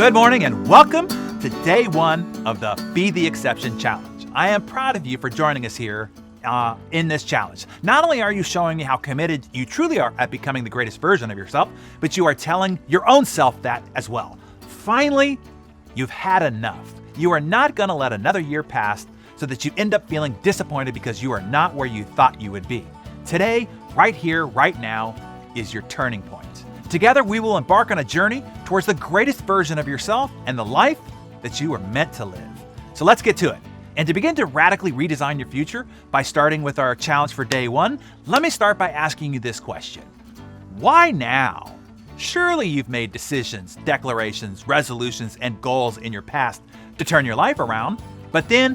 Good morning and welcome to day one of the Be the Exception Challenge. I am proud of you for joining us here in this challenge. Not only are you showing me how committed you truly are at becoming the greatest version of yourself, but you are telling your own self that as well. Finally, you've had enough. You are not going to let another year pass so that you end up feeling disappointed because you are not where you thought you would be. Today, right here, right now, is your turning point. Together, we will embark on a journey towards the greatest version of yourself and the life that you are meant to live. So let's get to it. And to begin to radically redesign your future by starting with our challenge for day one, let me start by asking you this question. Why now? Surely you've made decisions, declarations, resolutions, and goals in your past to turn your life around, but then,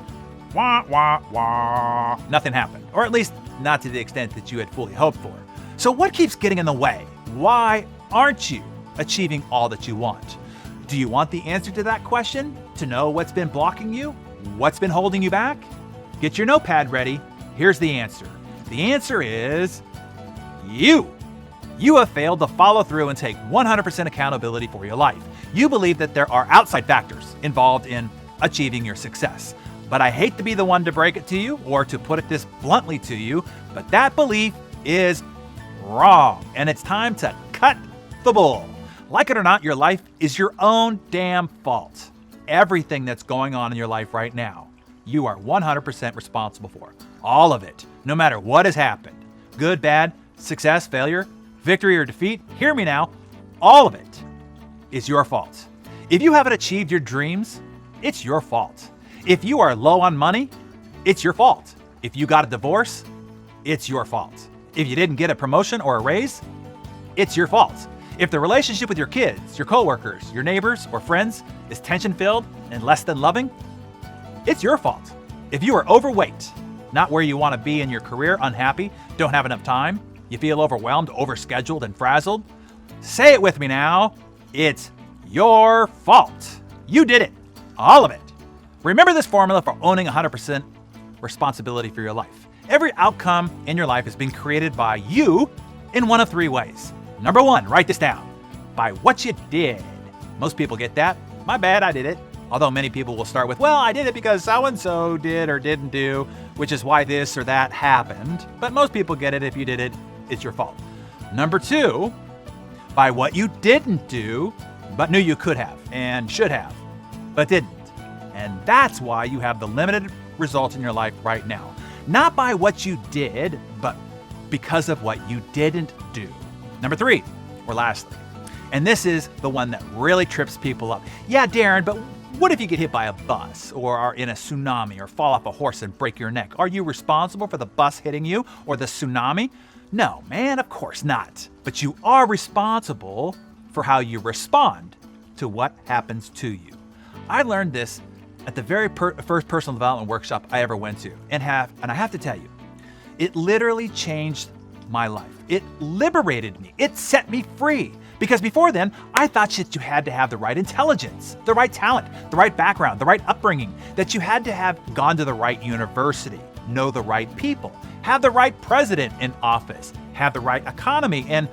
nothing happened, or at least not to the extent that you had fully hoped for. So what keeps getting in the way? Why aren't you achieving all that you want? Do you want the answer to that question? To know what's been blocking you? What's been holding you back? Get your notepad ready. Here's the answer. The answer is you. You have failed to follow through and take 100% accountability for your life. You believe that there are outside factors involved in achieving your success. But I hate to be the one to break it to you or to put it this bluntly to you, but that belief is wrong. And it's time to cut the bull. Like it or not, your life is your own damn fault. Everything that's going on in your life right now, you are 100% responsible for. All of it, no matter what has happened. Good, bad, success, failure, victory or defeat, hear me now, all of it is your fault. If you haven't achieved your dreams, it's your fault. If you are low on money, it's your fault. If you got a divorce, it's your fault. If you didn't get a promotion or a raise, it's your fault. If the relationship with your kids, your coworkers, your neighbors, or friends is tension-filled and less than loving, it's your fault. If you are overweight, not where you want to be in your career, unhappy, don't have enough time, you feel overwhelmed, overscheduled, and frazzled, say it with me now, it's your fault. You did it. All of it. Remember this formula for owning 100% responsibility for your life. Every outcome in your life has been created by you in one of three ways. Number one, write this down. By what you did. Most people get that. My bad, I did it. Although many people will start with, well, I did it because so-and-so did or didn't do, which is why this or that happened. But most people get it. If you did it, it's your fault. Number two, by what you didn't do, but knew you could have and should have, but didn't. And that's why you have the limited results in your life right now. Not by what you did, but because of what you didn't do. Number three, or lastly, and this is the one that really trips people up. Yeah, Darren, but what if you get hit by a bus or are in a tsunami or fall off a horse and break your neck? Are you responsible for the bus hitting you or the tsunami? No, man, of course not. But you are responsible for how you respond to what happens to you. I learned this at the very first personal development workshop I ever went to, and I have to tell you, it literally changed my life. It liberated me. It set me free. Because before then, I thought that you had to have the right intelligence, the right talent, the right background, the right upbringing, that you had to have gone to the right university, know the right people, have the right president in office, have the right economy, and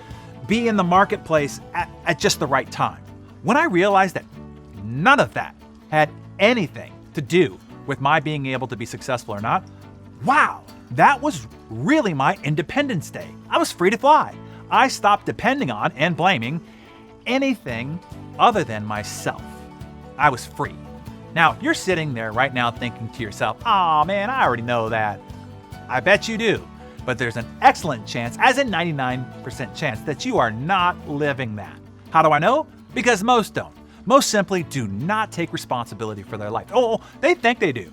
be in the marketplace at just the right time. When I realized that none of that had anything to do with my being able to be successful or not, wow, that was really my Independence Day. I was free to fly. I stopped depending on and blaming anything other than myself. I was free. Now, you're sitting there right now thinking to yourself, oh man, I already know that. I bet you do. But there's an excellent chance, as in 99% chance, that you are not living that. How do I know? Because most don't. Most simply do not take responsibility for their life. Oh, they think they do,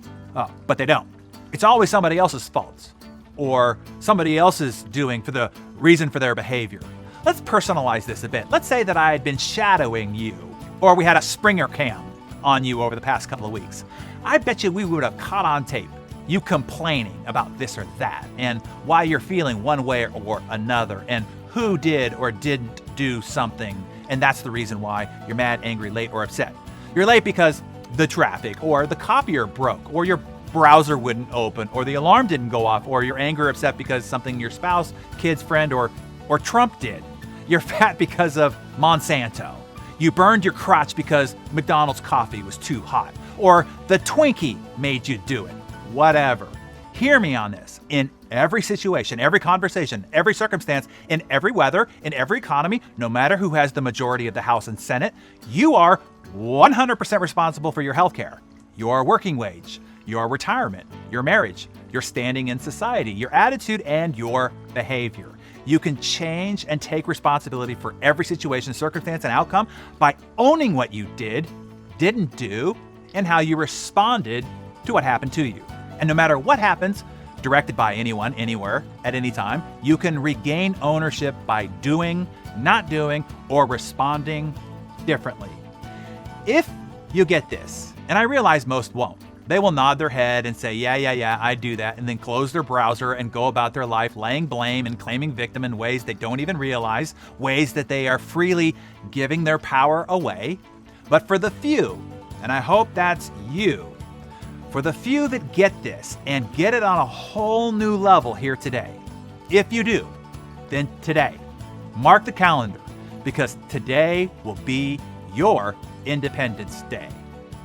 but they don't. It's always somebody else's fault or somebody else's doing for the reason for their behavior. Let's personalize this a bit. Let's say that I had been shadowing you, or we had a Springer cam on you over the past couple of weeks. I bet you we would have caught on tape you complaining about this or that and why you're feeling one way or another and who did or didn't do something. And that's the reason why you're mad, angry, late, or upset. You're late because the traffic or the copier broke or your browser wouldn't open or the alarm didn't go off or you're angry or upset because something your spouse, kid's friend, or Trump did. You're fat because of Monsanto. You burned your crotch because McDonald's coffee was too hot, or the Twinkie made you do it. Whatever. Hear me on this. In every situation, every conversation, every circumstance, in every weather, in every economy, no matter who has the majority of the House and Senate, you are 100% responsible for your health care, your working wage, your retirement, your marriage, your standing in society, your attitude, and your behavior. You can change and take responsibility for every situation, circumstance, and outcome by owning what you did, didn't do, and how you responded to what happened to you. And no matter what happens, directed by anyone, anywhere, at any time, you can regain ownership by doing, not doing, or responding differently. If you get this, and I realize most won't, they will nod their head and say, yeah, I do that, and then close their browser and go about their life laying blame and claiming victim in ways they don't even realize, ways that they are freely giving their power away. But for the few, and I hope that's you, for the few that get this and get it on a whole new level here today, if you do, then today, mark the calendar, because today will be your Independence Day.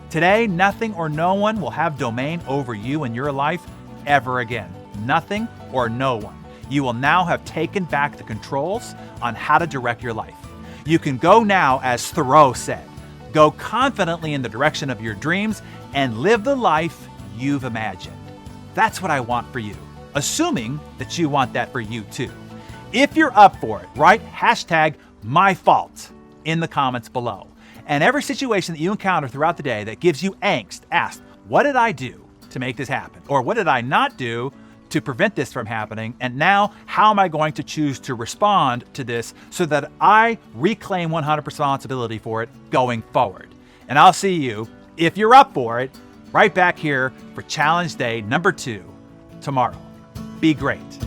Today, nothing or no one will have domain over you and your life ever again. Nothing or no one. You will now have taken back the controls on how to direct your life. You can go now, as Thoreau said, go confidently in the direction of your dreams and live the life you've imagined. That's what I want for you, assuming that you want that for you too. If you're up for it, write #myfault in the comments below. And every situation that you encounter throughout the day that gives you angst, ask, what did I do to make this happen? Or what did I not do to prevent this from happening? And now, how am I going to choose to respond to this so that I reclaim 100% responsibility for it going forward? And I'll see you, if you're up for it, right back here for Challenge Day number 2 tomorrow. Be great.